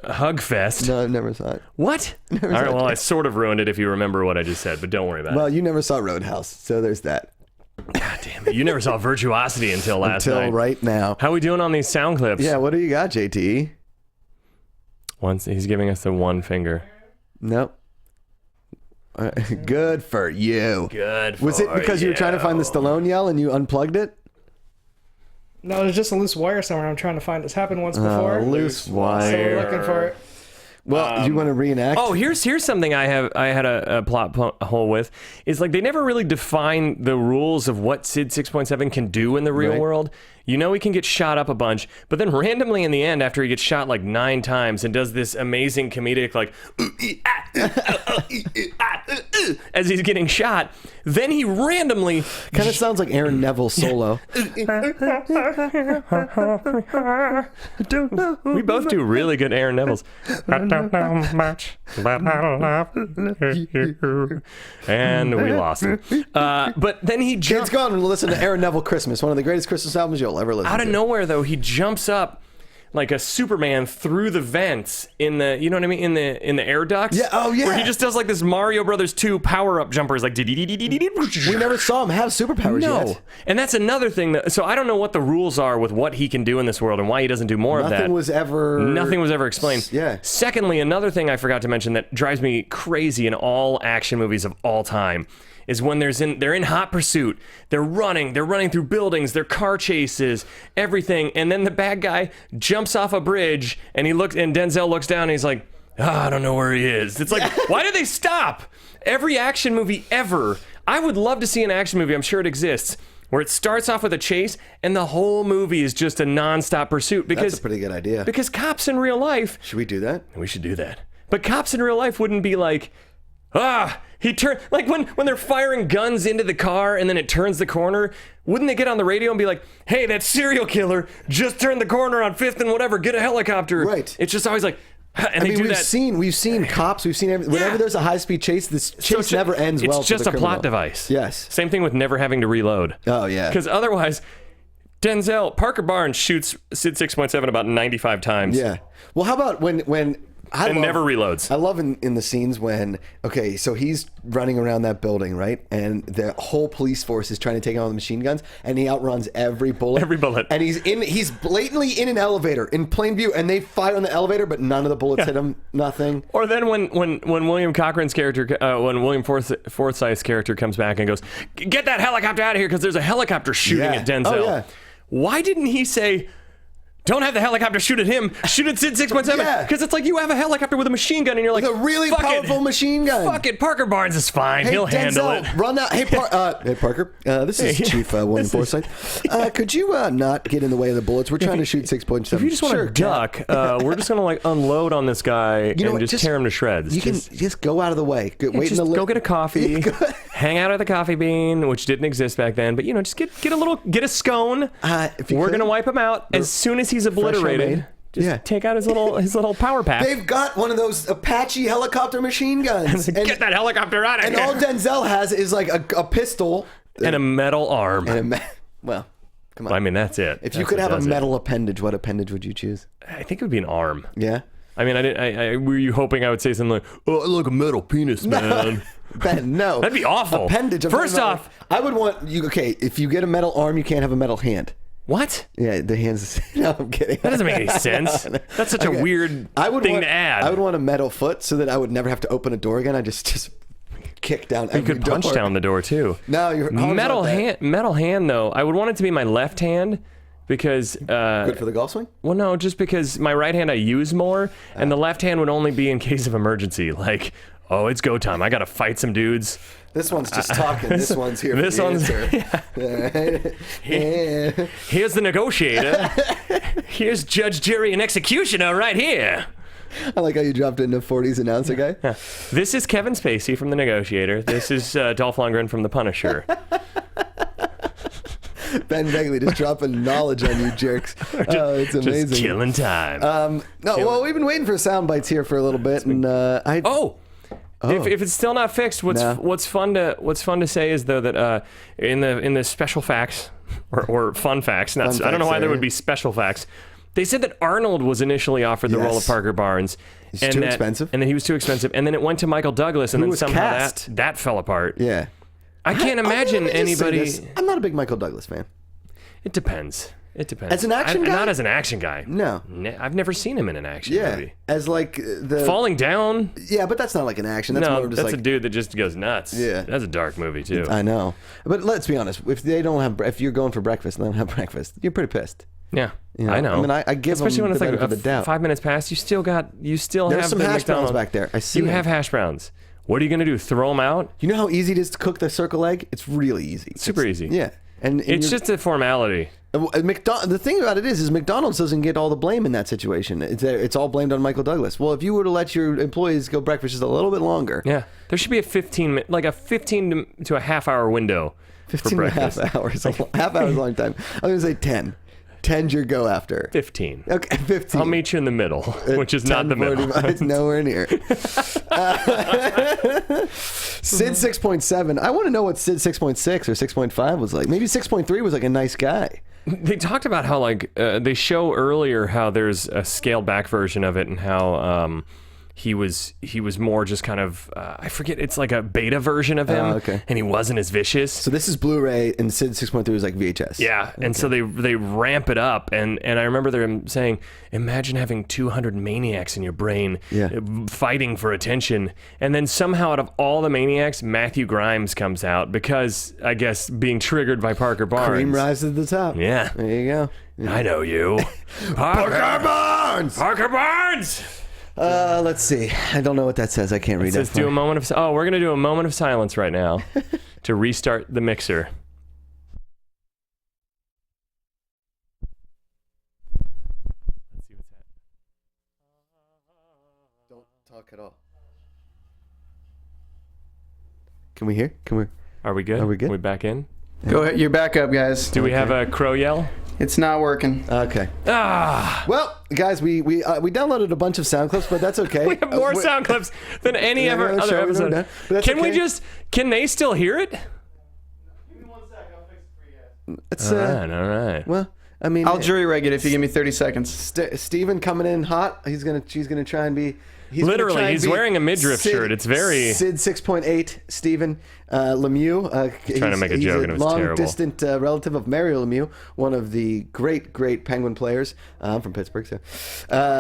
hug fest. No, I've never saw it. What? All right, well, I sort of ruined it if you remember what I just said, but don't worry about it. Well, you never saw Roadhouse, so there's that. God damn it. You never saw Virtuosity until last night. Until right now. How are we doing on these sound clips? Yeah, what do you got, JT? Once he's giving us the one finger. Nope. Good for you. Good for Was it because you were trying to find the Stallone yell and you unplugged it? No, there's just a loose wire somewhere. I'm trying to find. It's happened once before. Loose So wire. we're looking for it. Well, you want to reenact? Oh, here's something I had a plot hole with. Is like they never really define the rules of what Sid 6.7 can do in the real world. You know he can get shot up a bunch, but then randomly in the end, after he gets shot like 9 times and does this amazing comedic like as he's getting shot, then he randomly kind of sounds like Aaron Neville's solo. We both do really good Aaron Neville's. I don't know much, but I love you. And we lost him. But then he Kids, go on and listen to Aaron Neville Christmas, one of the greatest Christmas albums you'll ever listen to. Out of nowhere, though, he jumps up like a Superman through the vents in the, you know what I mean, in the air ducts. Yeah. Oh yeah. Where he just does like this Mario Brothers 2 power up jumpers, like. We never saw him have superpowers yet. And that's another thing. So I don't know what the rules are with what he can do in this world and why he doesn't do more of that. Nothing was ever explained. Yeah. Secondly, another thing I forgot to mention that drives me crazy in all action movies of all time is when they're in hot pursuit. They're running through buildings, their car chases, everything, and then the bad guy jumps off a bridge and Denzel looks down and he's like, I don't know where he is. It's like, why did they stop? Every action movie ever. I would love to see an action movie, I'm sure it exists, where it starts off with a chase and the whole movie is just a non-stop pursuit. Because that's a pretty good idea. Because cops in real life... Should we do that? We should do that. But cops in real life wouldn't be like, he turned, like when they're firing guns into the car and then it turns the corner, wouldn't they get on the radio and be like, hey, that serial killer just turned the corner on 5th and whatever, get a helicopter. Right. It's just always like, and they do that. We've seen cops, we've seen everything. Whenever there's a high-speed chase, this chase never ends well. It's just a plot device. Yes. Same thing with never having to reload. Oh, yeah. Because otherwise, Parker Barnes shoots Sid 6.7 about 95 times. Yeah. Well, how about when never reloads. I love in the scenes when, okay, so he's running around that building, right? And the whole police force is trying to take him on the machine guns, and he outruns every bullet. Every bullet. And he's blatantly in an elevator, in plain view, and they fire on the elevator, but none of the bullets hit him, nothing. Or then when William Cochrane's character, when William Forsythe's character comes back and goes, get that helicopter out of here, because there's a helicopter shooting at Denzel. Oh, yeah. Why didn't he say... Don't have the helicopter shoot at him. Shoot at Sid 6.7. Yeah. Because it's like you have a helicopter with a machine gun and you're like, with a really powerful machine gun. Fuck it. Parker Barnes is fine. Hey, He'll Denzel, handle it. Run out. Hey, Parker. This is Chief William Forsythe. Could you not get in the way of the bullets? We're trying to shoot 6.7. If you just want to duck, we're just going to like unload on this guy and just tear him to shreds. You can just go out of the way. Wait in the go get a coffee. Hang out at the coffee bean, which didn't exist back then. But just get a scone. We're going to wipe him out as soon as he's obliterated. Just take out his little power pack. They've got one of those Apache helicopter machine guns. Get that helicopter out of here. And all Denzel has is like a pistol. And a metal arm. Well, come on. I mean, that's it. If you could have a metal appendage, what appendage would you choose? I think it would be an arm. Yeah? I mean, were you hoping I would say something like, oh, I like a metal penis, man? No. That'd be awful. Appendage. First off, I would want you, if you get a metal arm, you can't have a metal hand. What? Yeah, the hands. No, I'm kidding. That doesn't make any sense. That's such a weird thing to add. I would want a metal foot so that I would never have to open a door again. I just kick down every door. You could punch down the door too. No, you're metal hand. Metal hand though. I would want it to be my left hand because good for the golf swing. Well, no, just because my right hand I use more, and the left hand would only be in case of emergency, like. Oh, it's go time. I got to fight some dudes. This one's just talking. This one's here for the answer. Here's the negotiator. Here's Judge, Jury, and Executioner right here. I like how you dropped into 40s announcer guy. Yeah. This is Kevin Spacey from The Negotiator. This is Dolph Lundgren from The Punisher. Ben Begley just dropping knowledge on you jerks. Oh, it's amazing. Just killing time. Well, we've been waiting for sound bites here for a little bit, and If it's still not fixed, what's fun to say is though that in the special facts or fun facts, I don't know why there would be special facts. They said that Arnold was initially offered the role of Parker Barnes. He's too expensive. And then he was too expensive. And then it went to Michael Douglas, and then somehow that fell apart. Yeah. I can't imagine anybody. I'm not a big Michael Douglas fan. It depends. As an action guy? Not as an action guy. No. I've never seen him in an action movie. As like the Falling Down. Yeah, but that's not like an action. That's more just that's like a dude that just goes nuts. Yeah, that's a dark movie too. I know, but let's be honest. If you're going for breakfast and they don't have breakfast, you're pretty pissed. Yeah, I know. I mean, I give especially them when it's the like benefit of the doubt. 5 minutes past, you still There's have some the hash browns McDonald's back there. I see. You have hash browns. What are you gonna do? Throw them out? You know how easy it is to cook the circle egg? It's really easy. Super easy. Yeah, and it's just a formality. The thing about it is McDonald's doesn't get all the blame in that situation. It's all blamed on Michael Douglas. Well, if you were to let your employees go breakfast just a little bit longer, there should be a 15 to a half hour window. 15 for and a half breakfast. hours. Half hour is a long time. I'm gonna say 10. 10's your go after. 15. Okay, 15. I'll meet you in the middle, which is not the middle. It's nowhere near. Sid 6.7. I want to know what Sid 6.6 or 6.5 was like. Maybe 6.3 was like a nice guy. They talked about how they show earlier how there's a scaled back version of it and how he was more just kind of I forget, it's like a beta version of him, okay. And he wasn't as vicious. So this is Blu-ray and Sid 6.3 was like VHS. Yeah, and so they ramp it up, and I remember them saying, imagine having 200 maniacs in your brain fighting for attention, and then somehow out of all the maniacs, Matthew Grimes comes out because I guess being triggered by Parker Barnes. Cream rises to the top. Yeah, there you go. Yeah. I know you, Parker Barnes. Parker Barnes. Let's see. I don't know what that says. I can't read that. Let's do a moment of. Oh, we're gonna do a moment of silence right now to restart the mixer. Let's see what's happening. Don't talk at all. Can we hear? Are we good? Are we good? Are we back in? Go ahead. You're back up, guys. Do we have a Crowe yell? It's not working. Okay. Ah. Well, guys, we downloaded a bunch of sound clips, but that's okay. We have more sound clips than any other episode. Can they still hear it? Give me 1 sec. I'll fix it for you. It's, all right. Well, I mean, I'll jury rig it if you give me 30 seconds. Steven coming in hot. She's gonna try and be. He's wearing a midriff shirt. It's very Sid 6.8. Steven Lemieux. Trying to make a joke and it was terrible. Long-distant relative of Mario Lemieux, one of the great Penguin players. I'm from Pittsburgh, so.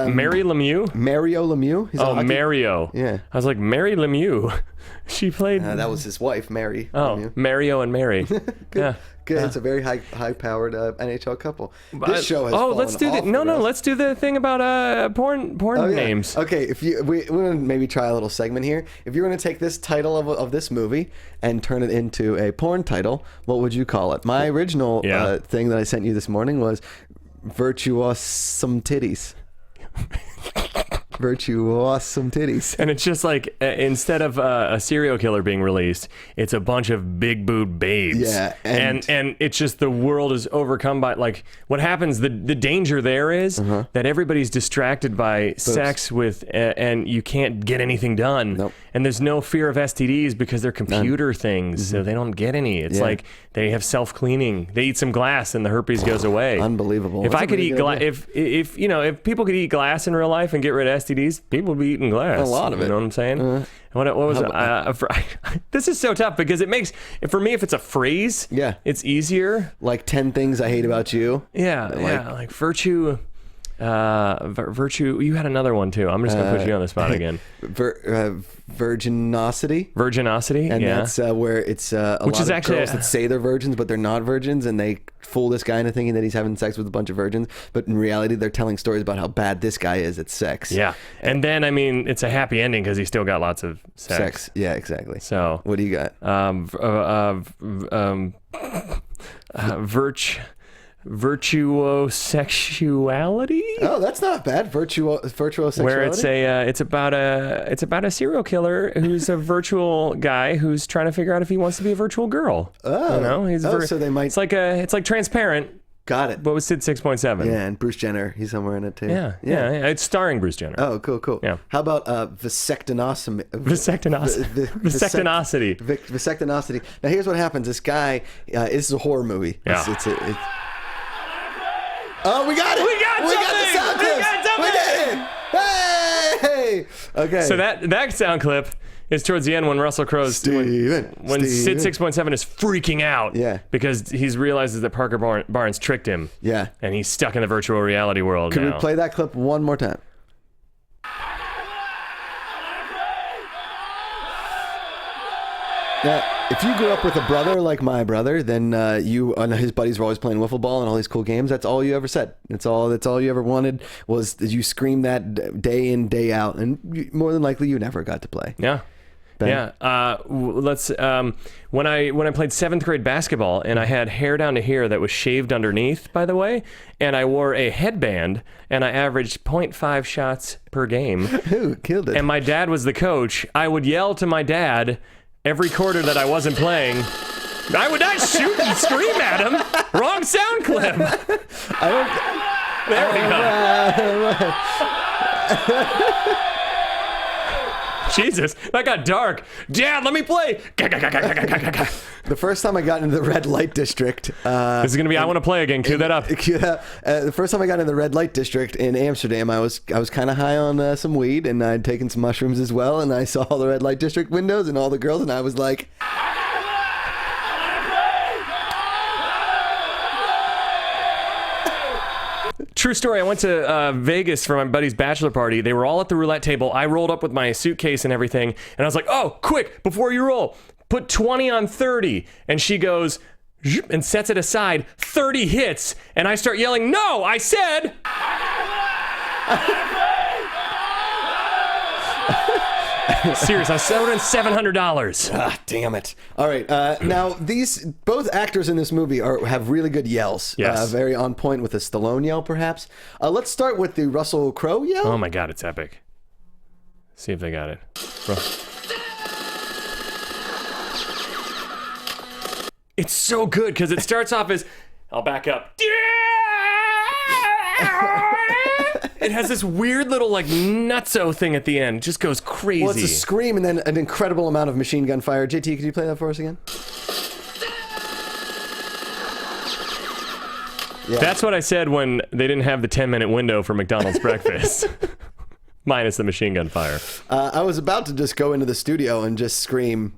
Mary Lemieux? Mario Lemieux. He's Mario. Yeah. I was like, Mary Lemieux. She played. That was his wife, Mary. Oh, Lemieux. Mario and Mary. Good. Yeah. Good. It's a very high-powered NHL couple. This show has let's do let's do the thing about porn names. Okay, if we're gonna maybe try a little segment here. If you're gonna take this title of this movie and turn it into a porn title, what would you call it? My original thing that I sent you this morning was Virtuosome Titties. Virtuosome Titties. And it's just like, instead of a serial killer being released, it's a bunch of big boob babes. Yeah. And it's just the world is overcome by, like, what happens, the danger there is that everybody's distracted by sex with, and you can't get anything done. Nope. And there's no fear of STDs because they're computer things, so they don't get any. It's like they have self-cleaning. They eat some glass and the herpes goes away. Unbelievable. If I could eat glass, if people could eat glass in real life and get rid of STDs, people would be eating glass. A lot of it. You know what I'm saying? What was it? This is so tough because it makes, for me, if it's a phrase, it's easier. Like 10 things I hate about you. Like virtue. Virtue. You had another one too. I'm just gonna put you on the spot again. Virginosity. And that's where it's a lot of girls that say they're virgins, but they're not virgins, and they fool this guy into thinking that he's having sex with a bunch of virgins, but in reality, they're telling stories about how bad this guy is at sex. Yeah, and then I mean, it's a happy ending because he still got lots of sex. Yeah, exactly. So what do you got? Virtuosexuality. Oh, that's not bad. Virtuosexuality. Where it's about a serial killer who's a virtual guy who's trying to figure out if he wants to be a virtual girl. Oh, so they might. It's like Transparent. Got it. But with Sid 6.7. Yeah, and Bruce Jenner, he's somewhere in it too. Yeah. It's starring Bruce Jenner. Oh, cool. Yeah. How about vasectonosity? Vasectonosity. Now, here's what happens. This guy, this is a horror movie. Yeah. Oh, we got it! We got the sound clips! We did it! Hey! Okay. So that sound clip is towards the end when Russell Crowe's Sid 6.7 is freaking out. Yeah. Because he realizes that Parker Barnes tricked him. Yeah. And he's stuck in the virtual reality world Can now. we play that clip one more time? Now, if you grew up with a brother like my brother, then you and his buddies were always playing wiffle ball and all these cool games. That's all you ever said. That's all you ever wanted was that you scream that day in, day out, and more than likely you never got to play. Yeah. Ben? Yeah. When I played 7th grade basketball and I had hair down to here that was shaved underneath, by the way, and I wore a headband and I averaged 0.5 shots per game. Ooh, killed it. And my dad was the coach. I would yell to my dad every quarter that I wasn't playing. I would not shoot and scream at him. Wrong sound clip. There we go. Jesus, that got dark. Dad, let me play. The first time I got into the red light district. This is going to be I Want to Play Again. Cue that up. The first time I got into the red light district in Amsterdam, I was kind of high on some weed, and I'd taken some mushrooms as well, and I saw all the red light district windows and all the girls, and I was like... True story. I went to Vegas for my buddy's bachelor party. They were all at the roulette table. I rolled up with my suitcase and everything, and I was like, oh, quick, before you roll, put 20 on 30. And she goes, and sets it aside, 30 hits. And I start yelling, no, I said... Serious, I sold in $700. Ah, damn it. All right. Now, both actors in this movie have really good yells. Yes. Very on point with a Stallone yell, perhaps. Let's start with the Russell Crowe yell. Oh, my God, it's epic. See if they got it. It's so good because it starts off as... I'll back up. It has this weird little like nutso thing at the end. It just goes crazy. Well, it's a scream and then an incredible amount of machine gun fire. JT, could you play that for us again? Yeah. That's what I said when they didn't have the 10-minute window for McDonald's breakfast. Minus the machine gun fire. I was about to just go into the studio and just scream.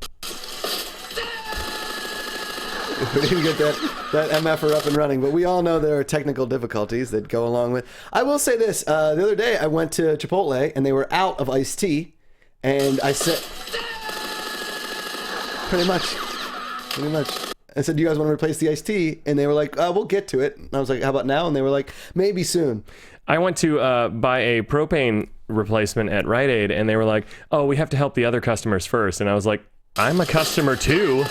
We didn't get that MFer up and running, but we all know there are technical difficulties that go along with. I will say this: the other day I went to Chipotle and they were out of iced tea, and I said, pretty much. I said, "Do you guys want to replace the iced tea?" And they were like, "We'll get to it." And I was like, "How about now?" And they were like, "Maybe soon." I went to buy a propane replacement at Rite Aid, and they were like, "Oh, we have to help the other customers first." And I was like, "I'm a customer too."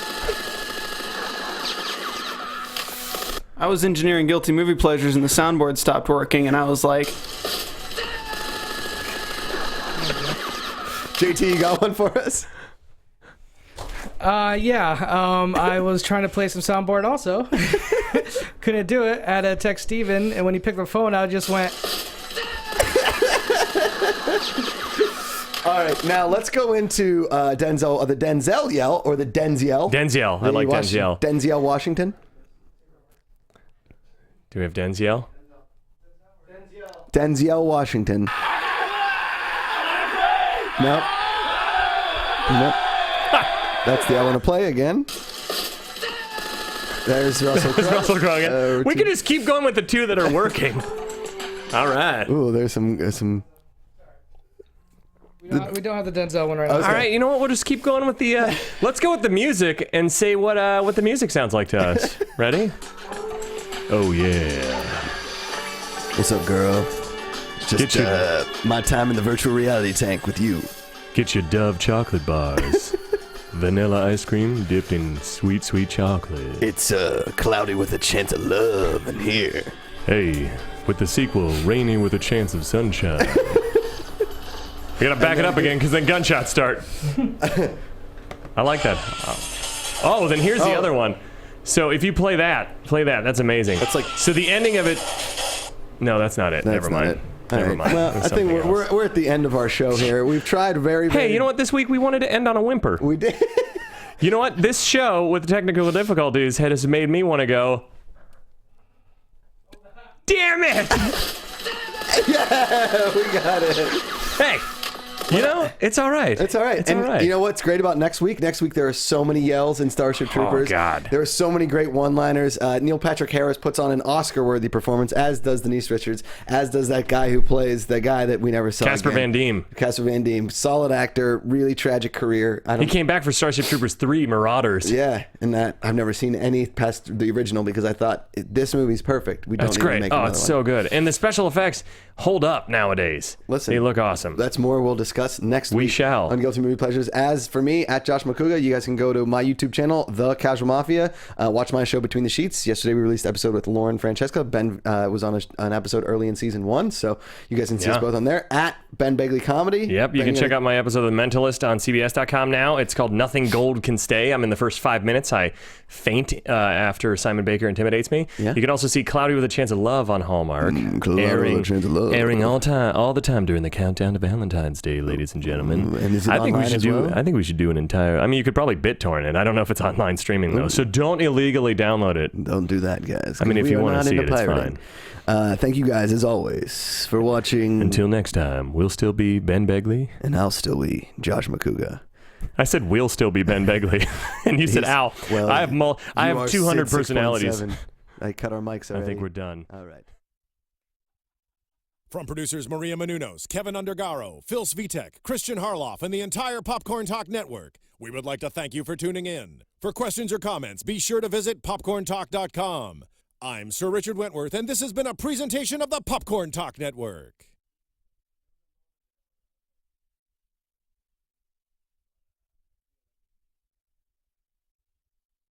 I was engineering Guilty Movie Pleasures and the soundboard stopped working, and I was like... JT, you got one for us? I was trying to play some soundboard also. Couldn't do it. I had to text Steven, and when he picked the phone, I just went... All right, now let's go into Denzel, the Denzel yell, or the Denzel. Denzel. I like Denzel. Denzel Washington. Do we have Denzel? Denzel Washington. Nope. That's the I Want to Play again. There's Russell Crowe. Russell Crowe again. We can just keep going with the two that are working. All right. Ooh, there's some. We don't have the Denzel one right now. All right, you know what? We'll just keep going with the... let's go with the music and say what the music sounds like to us. Ready? Oh, yeah. What's up, girl? Just my time in the virtual reality tank with you. Get your Dove chocolate bars. vanilla ice cream dipped in sweet, sweet chocolate. It's cloudy with a chance of love in here. Hey, with the sequel, rainy with a chance of sunshine. We gotta back it up again because then gunshots start. I like that. Oh, then here's the other one. So if you play that. That's amazing. That's like so the ending of it. No, that's not it. Never mind. Never mind. Well, I think we're at the end of our show here. We've tried very. Hey, you know what? This week we wanted to end on a whimper. We did. You know what? This show with technical difficulties has made me want to go. Damn it! Yeah, we got it. Hey. You know, it's all right. It's all right. It's all right. You know what's great about next week? Next week there are so many yells in Starship Troopers. Oh, God. There are so many great one-liners. Neil Patrick Harris puts on an Oscar-worthy performance, as does Denise Richards, as does that guy who plays the guy that we never saw Casper again. Van Diem. Casper Van Diem. Solid actor, really tragic career. He came back for Starship Troopers 3, Marauders. Yeah, and that I've never seen any past the original because I thought this movie's perfect. We don't That's need to great. make Oh, another it's one. so good. And the special effects hold up nowadays. Listen, they look awesome. That's more we'll discuss next week. We shall. On Guilty Movie Pleasures. As for me, at Josh Makuga, you guys can go to my YouTube channel, The Casual Mafia. Watch my show Between the Sheets. Yesterday we released an episode with Lauren Francesca. Ben was on an episode early in season 1, so you guys can see us both on there. At Ben Begley Comedy. Yep, you can check out my episode of The Mentalist on CBS.com now. It's called Nothing Gold Can Stay. I'm in the first 5 minutes. I faint after Simon Baker intimidates me. Yeah. You can also see Cloudy with a Chance of Love on Hallmark. Airing all the time during the countdown to Valentine's Day, ladies and gentlemen. And is it I think we online should as do. well? I think we should do an entire. I mean, you could probably BitTorrent it. I don't know if it's online streaming though. So don't illegally download it. Don't do that, guys. I mean, if We you are want to not see into it, it's pirating. fine. Thank you guys, as always, for watching. Until next time, we'll still be Ben Begley. And I'll still be Josh Makuga. I said we'll still be Ben Begley, and you said Al. Well, I have 200 Sid personalities. 6.7. I cut our mics already. I think we're done. All right. From producers Maria Menounos, Kevin Undergaro, Phil Svitek, Christian Harloff, and the entire Popcorn Talk Network, we would like to thank you for tuning in. For questions or comments, be sure to visit popcorntalk.com. I'm Sir Richard Wentworth, and this has been a presentation of the Popcorn Talk Network.